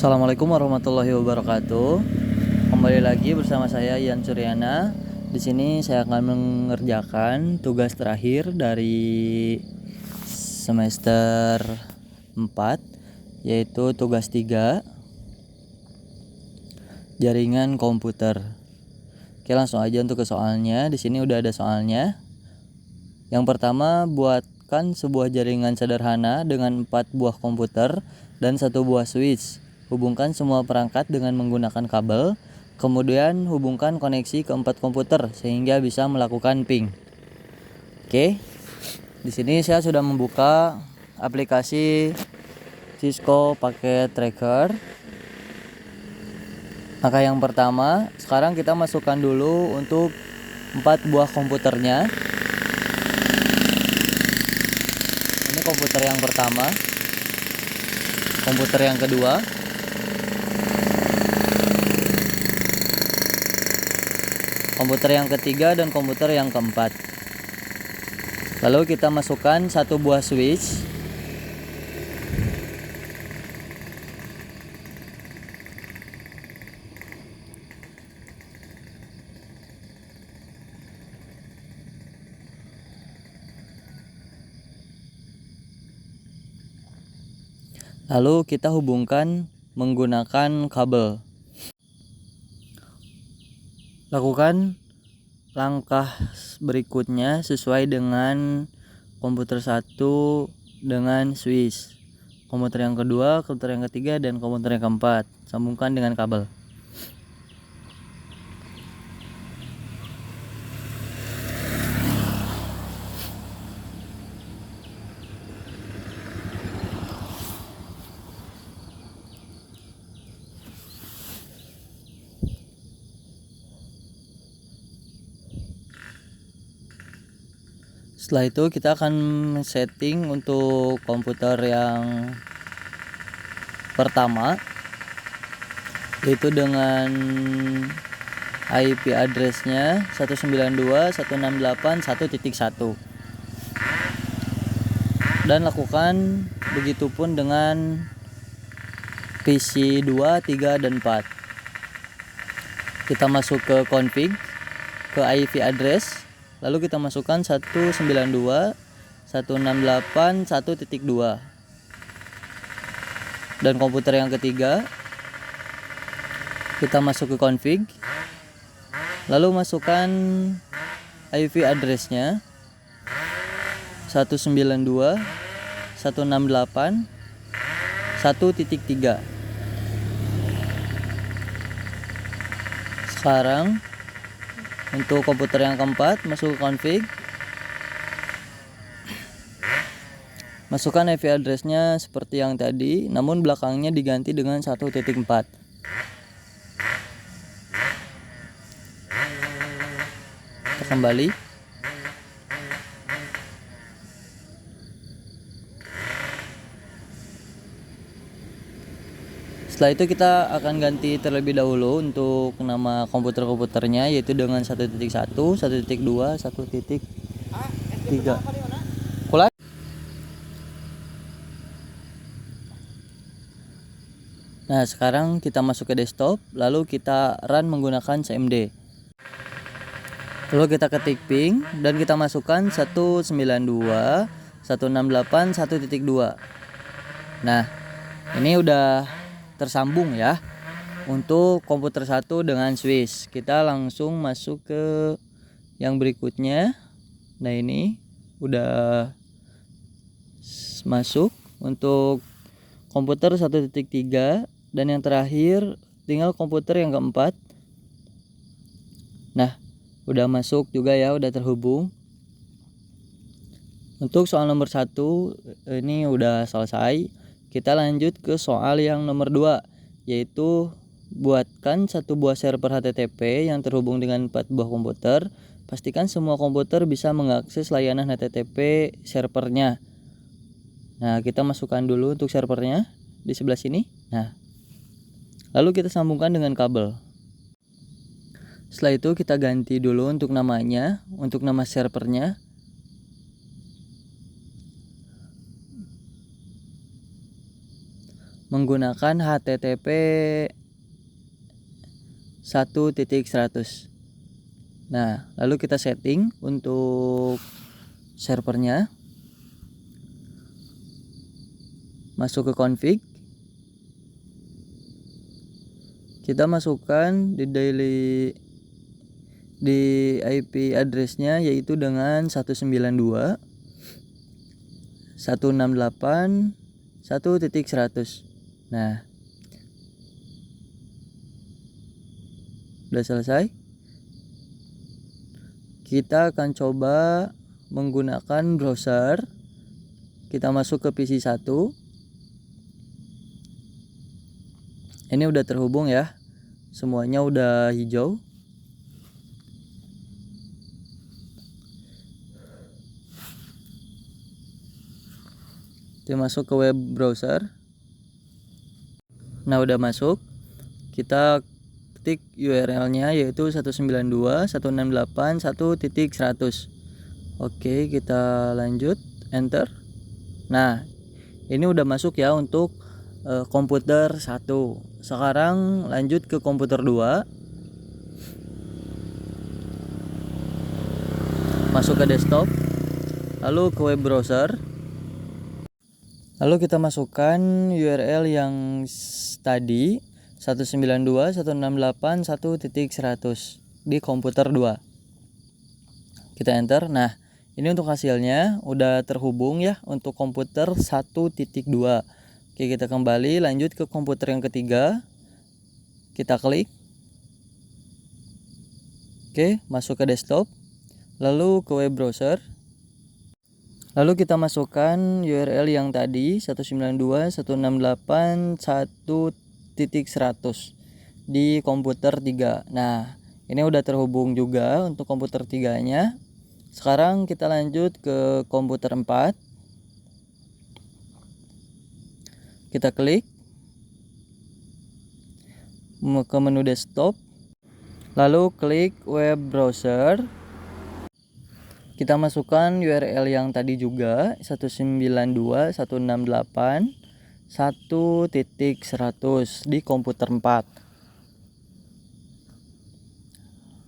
Assalamualaikum warahmatullahi wabarakatuh. Kembali lagi bersama saya Ian Suryana. Di sini saya akan mengerjakan tugas terakhir dari semester 4, yaitu tugas 3, jaringan komputer. Oke, langsung aja untuk ke soalnya. Di sini udah ada soalnya. Yang pertama, buatkan sebuah jaringan sederhana dengan 4 buah komputer dan 1 buah switch. Hubungkan semua perangkat dengan menggunakan kabel, kemudian hubungkan koneksi ke 4 komputer sehingga bisa melakukan ping. Oke. Di sini saya sudah membuka aplikasi Cisco Packet Tracker. Maka yang pertama, sekarang kita masukkan dulu untuk 4 buah komputernya. Ini komputer yang pertama, komputer yang kedua, komputer yang ketiga, dan komputer yang keempat. Lalu kita masukkan 1 buah switch. Lalu kita hubungkan menggunakan kabel. Lakukan langkah berikutnya sesuai dengan komputer 1 dengan switch, komputer yang kedua, komputer yang ketiga, dan komputer yang keempat. Sambungkan dengan kabel. Setelah itu kita akan setting untuk komputer yang pertama, yaitu dengan IP addressnya 192.168.1.1, dan lakukan begitupun dengan PC 2, 3, dan 4. Kita masuk ke config, ke IP address, lalu kita masukkan 192.168.1.2. Dan komputer yang ketiga, kita masuk ke config, lalu masukkan IP addressnya 192.168.1.3. Sekarang untuk komputer yang keempat, masuk ke config, masukkan IP addressnya seperti yang tadi, namun belakangnya diganti dengan 1.4. Kita kembali. Setelah itu kita akan ganti terlebih dahulu untuk nama komputer-komputernya, yaitu dengan 1.1, 1.2, 1.3. Nah, sekarang kita masuk ke desktop, lalu kita run menggunakan cmd. Lalu kita ketik ping dan kita masukkan 192.168.1.2. Nah, ini udah tersambung ya untuk komputer 1 dengan switch. Kita langsung masuk ke yang berikutnya. Nah, ini udah masuk untuk komputer 1.3, dan yang terakhir tinggal komputer yang keempat. Nah, udah masuk juga ya, udah terhubung. Untuk soal nomor 1 ini udah selesai. Kita lanjut ke soal yang nomor 2, yaitu buatkan 1 buah server HTTP yang terhubung dengan 4 buah komputer. Pastikan semua komputer bisa mengakses layanan HTTP servernya. Nah, kita masukkan dulu untuk servernya di sebelah sini. Nah, lalu kita sambungkan dengan kabel. Setelah itu kita ganti dulu untuk namanya, untuk nama servernya. menggunakan HTTP 1.100. Nah, lalu kita setting untuk servernya. Masuk ke config. Kita masukkan di IP addressnya yaitu dengan 192.168.1.100. Nah, udah selesai. Kita akan coba menggunakan browser. Kita masuk ke PC 1. Ini udah terhubung ya. Semuanya udah hijau. Kita masuk ke web browser. Nah, udah masuk. Kita ketik URL-nya yaitu 192.168.1.100. Oke, kita lanjut, enter. Nah, ini udah masuk ya untuk komputer 1. Sekarang lanjut ke komputer 2. Masuk ke desktop, lalu ke web browser. Lalu kita masukkan URL yang tadi 192.168.1.100 di komputer 2. Kita enter. Nah, ini untuk hasilnya udah terhubung ya untuk komputer 1.2. Oke, kita kembali lanjut ke komputer yang ketiga. Kita klik. Oke, masuk ke desktop. Lalu ke web browser. Lalu kita masukkan URL yang tadi 192.168.1.100 di komputer 3. Nah, ini udah terhubung juga untuk komputer 3-nya. Sekarang kita lanjut ke komputer 4. Kita klik ke menu desktop. Lalu klik web browser. Kita masukkan URL yang tadi juga 192.168.1.100 di komputer 4.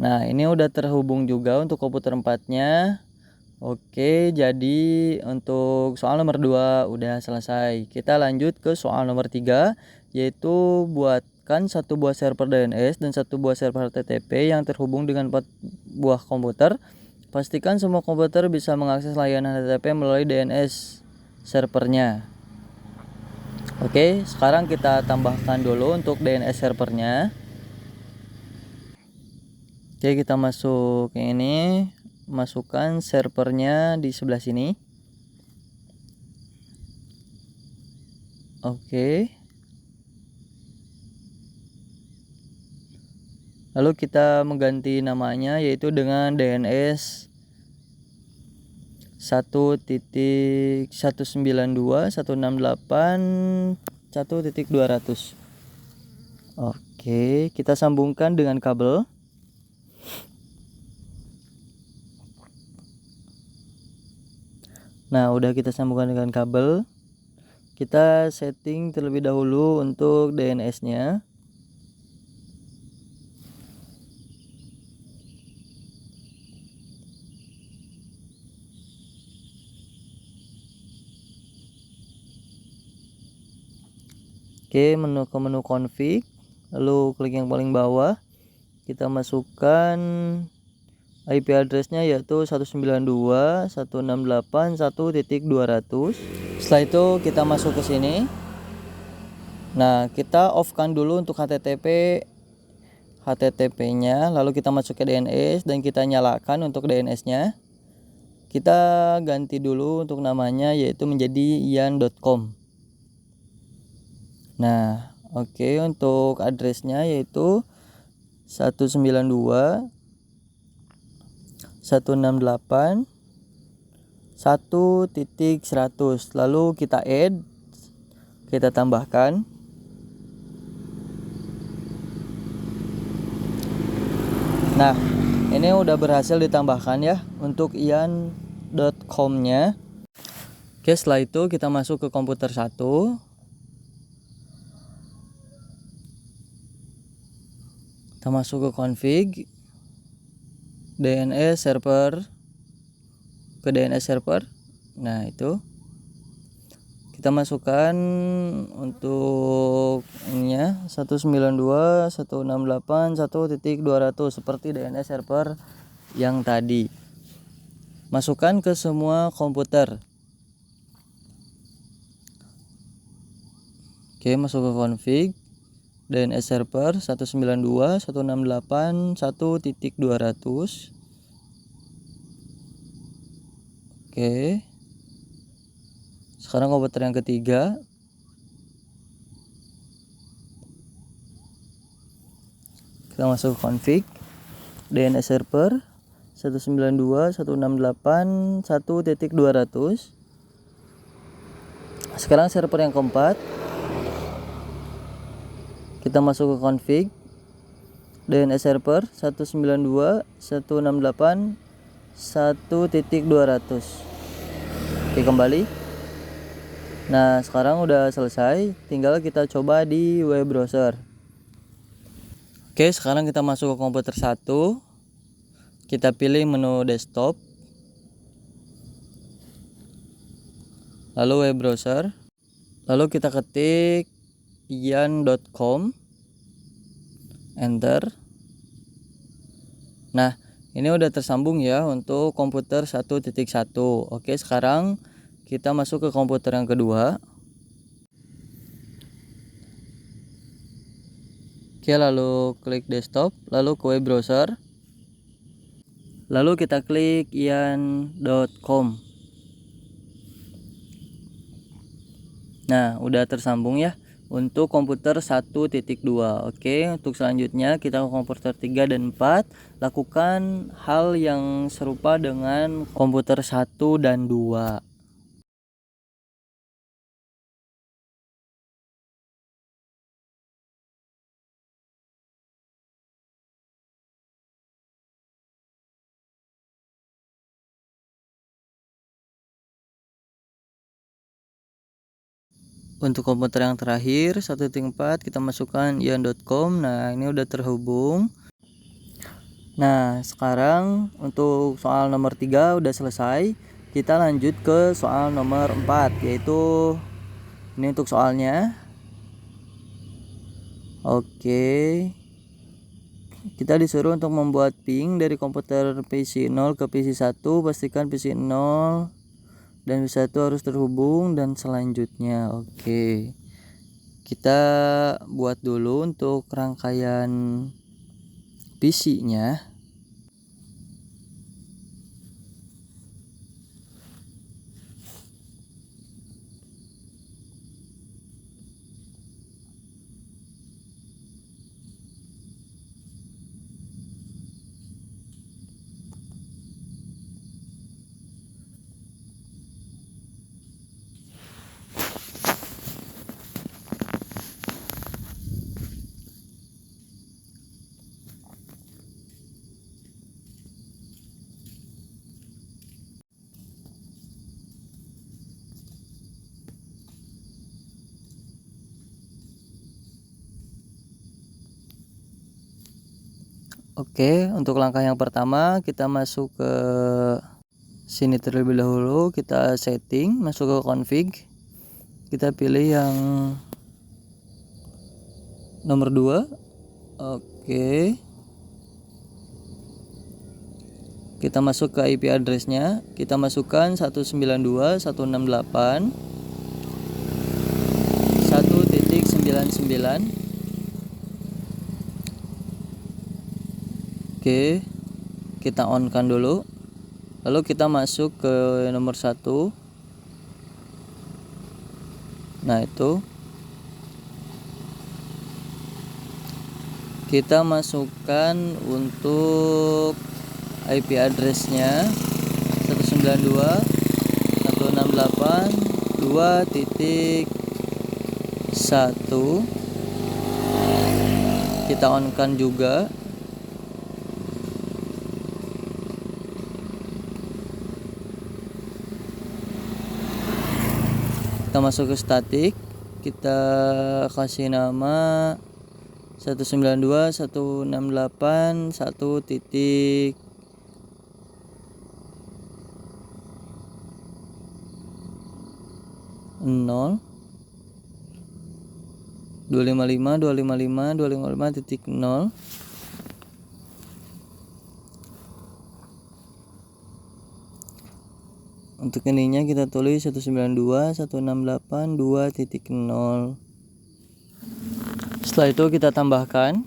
Nah, ini udah terhubung juga untuk komputer 4-nya. Oke, jadi untuk soal nomor 2 udah selesai. Kita lanjut ke soal nomor 3, yaitu buatkan satu buah server DNS dan satu buah server HTTP yang terhubung dengan 4 buah komputer. Pastikan semua komputer bisa mengakses layanan HTTP melalui DNS servernya. Oke, sekarang kita tambahkan dulu untuk DNS servernya. Oke, kita masuk ke ini, masukkan servernya di sebelah sini. Oke. Lalu kita mengganti namanya yaitu dengan DNS 1.192.168.1.200. Oke, kita sambungkan dengan kabel. Nah, udah kita sambungkan dengan kabel. Kita setting terlebih dahulu untuk DNS-nya. Oke, ke menu config, lalu klik yang paling bawah. Kita masukkan IP addressnya yaitu 192.168.1.200. Setelah itu kita masuk ke sini. Nah, kita off-kan dulu untuk HTTP-nya, lalu kita masuk ke DNS dan kita nyalakan untuk DNS-nya. Kita ganti dulu untuk namanya yaitu menjadi ian.com. Nah, oke, untuk addressnya yaitu 192.168.1.100. Lalu kita add, kita tambahkan. Nah, ini udah berhasil ditambahkan ya untuk ian.com-nya. Oke, setelah itu kita masuk ke komputer 1. Kita masuk ke config DNS server, ke DNS server. Nah, itu kita masukkan untuk ininya 192.168.1.200 seperti DNS server yang tadi. Masukkan ke semua komputer. Oke, masuk ke config DNS server 192.168.1.200. Oke. Sekarang komputer yang ketiga. Kita masuk ke config DNS server 192.168.1.200. Sekarang server yang keempat. Kita masuk ke config DNS server 192.168.1.200. Oke, kembali. Nah, sekarang udah selesai, tinggal kita coba di web browser. Oke, sekarang kita masuk ke komputer 1. Kita pilih menu desktop. Lalu web browser. Lalu kita ketik ian.com. Enter. Nah, ini udah tersambung ya untuk komputer 1.1. Oke, sekarang kita masuk ke komputer yang kedua. Oke, lalu klik desktop, lalu ke web browser. Lalu kita klik ian.com. Nah, udah tersambung ya untuk komputer 1.2. Oke, untuk selanjutnya kita ke komputer 3 dan 4. Lakukan hal yang serupa dengan komputer 1 dan 2. Untuk komputer yang terakhir 1.4 kita masukkan ian.com. Nah, ini udah terhubung. Nah, sekarang untuk soal nomor 3 udah selesai. Kita lanjut ke soal nomor 4, yaitu ini untuk soalnya. Oke. Kita disuruh untuk membuat ping dari komputer PC 0 ke PC 1. Pastikan PC 0 dan PC 1 harus terhubung dan selanjutnya. Oke. Kita buat dulu untuk rangkaian PC-nya. Oke, untuk langkah yang pertama kita masuk ke sini terlebih dahulu, kita setting, masuk ke config. Kita pilih yang nomor 2. Oke. Kita masuk ke IP address-nya, kita masukkan 192.168.1.99. Oke, kita on-kan dulu. Lalu kita masuk ke nomor 1. Nah, itu kita masukkan untuk IP address-nya 192.168.2.1. Kita on-kan juga. Kita masuk ke static, kita kasih nama 192.168.1.0 255.255.255.0. Untuk ininya kita tulis 192.168.2.0. Setelah itu kita tambahkan.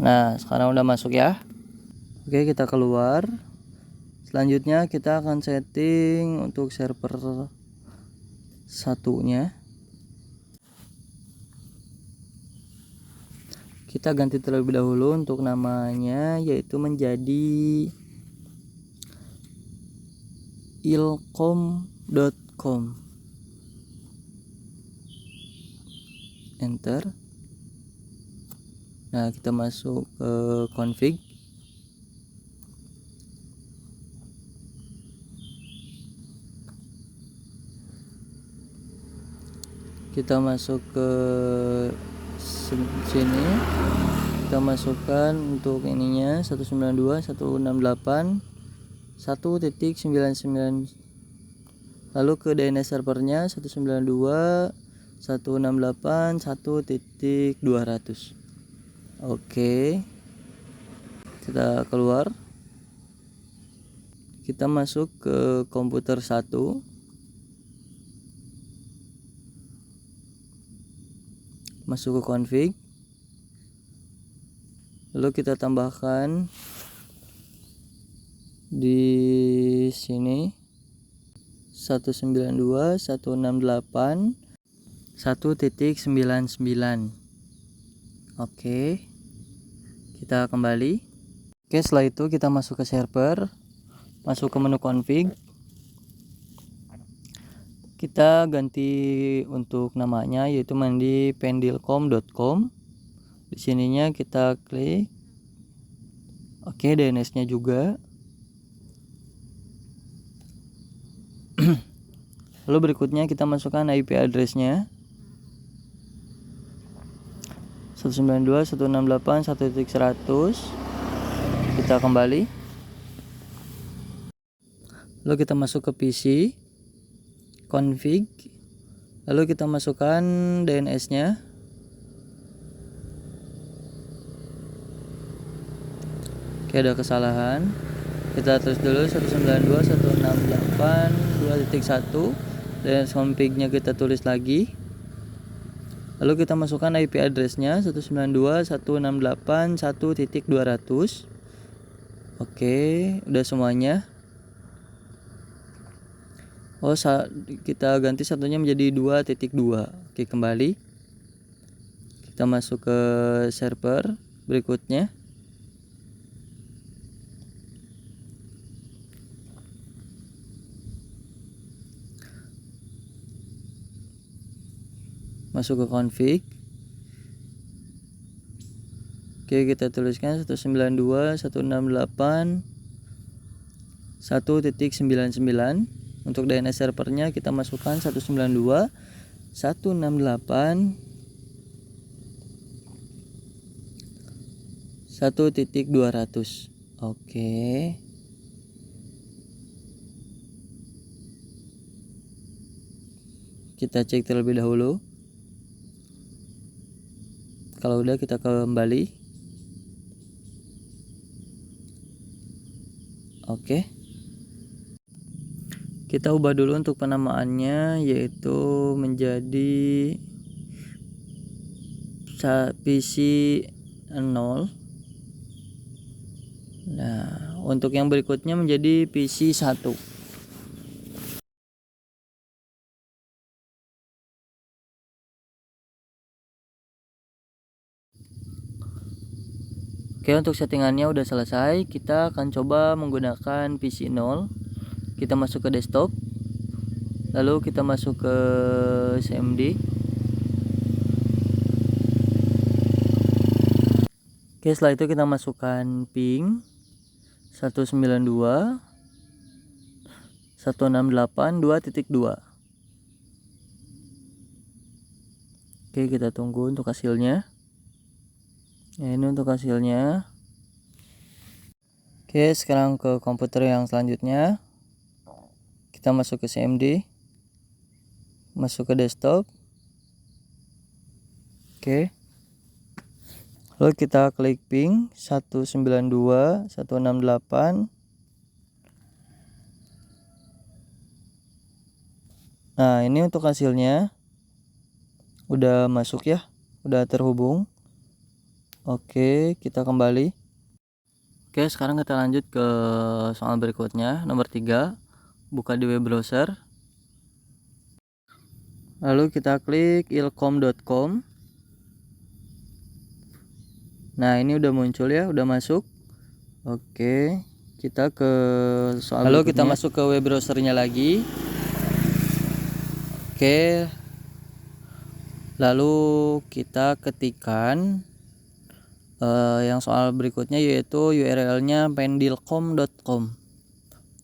Nah, sekarang udah masuk ya. Oke, kita keluar. Selanjutnya kita akan setting untuk server satunya. Kita ganti terlebih dahulu untuk namanya, yaitu menjadi ilkom.com. Enter. Nah, kita masuk ke config. Kita masuk ke sini. Kita masukkan untuk ininya 192.168.1.99. Lalu ke DNS servernya 192.168.1.200. Oke, kita keluar. Kita masuk ke komputer 1. Masuk ke config. Lalu kita tambahkan di sini 192.168.1.99. Oke, kita kembali. Oke, setelah itu kita masuk ke server, masuk ke menu config. Kita ganti untuk namanya, yaitu menjadi pendilkom.com. Di sininya kita klik. Oke, DNS-nya juga. Lalu berikutnya kita masukkan IP address-nya 192.168.1.100. Kita kembali. Lalu kita masuk ke PC, config. Lalu kita masukkan DNS-nya. Oke, ada kesalahan. Kita tulis dulu 192.168.2.1. DNS config-nya kita tulis lagi. Lalu kita masukkan IP address-nya 192.168.1.200. Oke, udah semuanya. Oh, kita ganti satunya menjadi 2.2. Oke, kembali. Kita masuk ke server berikutnya. Masuk ke config. Oke, kita tuliskan 192.168.1.99. Untuk DNS servernya kita masukkan 192.168.1.200. Oke. Kita cek terlebih dahulu. Kalau udah, kita kembali. Oke. Kita ubah dulu untuk penamaannya, yaitu menjadi PC 0. Nah, untuk yang berikutnya menjadi PC 1. Oke, untuk settingannya udah selesai. Kita akan coba menggunakan PC 0. Kita masuk ke desktop. Lalu kita masuk ke CMD. Oke, setelah itu kita masukkan ping 192.168.2.2. Oke, kita tunggu untuk hasilnya. Ya, ini untuk hasilnya. Oke, sekarang ke komputer yang selanjutnya. Kita masuk ke CMD, masuk ke desktop. Oke, lalu kita klik ping 192.168. Nah, ini untuk hasilnya udah masuk ya, udah terhubung. Oke, kita kembali. Oke, sekarang kita lanjut ke soal berikutnya, nomor 3. Buka di web browser. Lalu kita klik ilkom.com. Nah, ini udah muncul ya, udah masuk. Oke, kita ke soal lalu berikutnya. Kita masuk ke web browsernya lagi. Oke, lalu kita ketikkan yang soal berikutnya, yaitu URL-nya pendilkom.com.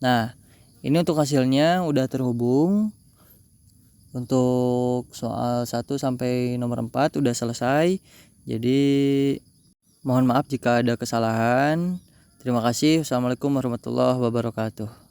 Nah, ini untuk hasilnya udah terhubung. Untuk soal 1 sampai nomor 4 udah selesai. Jadi mohon maaf jika ada kesalahan. Terima kasih. Wassalamualaikum warahmatullahi wabarakatuh.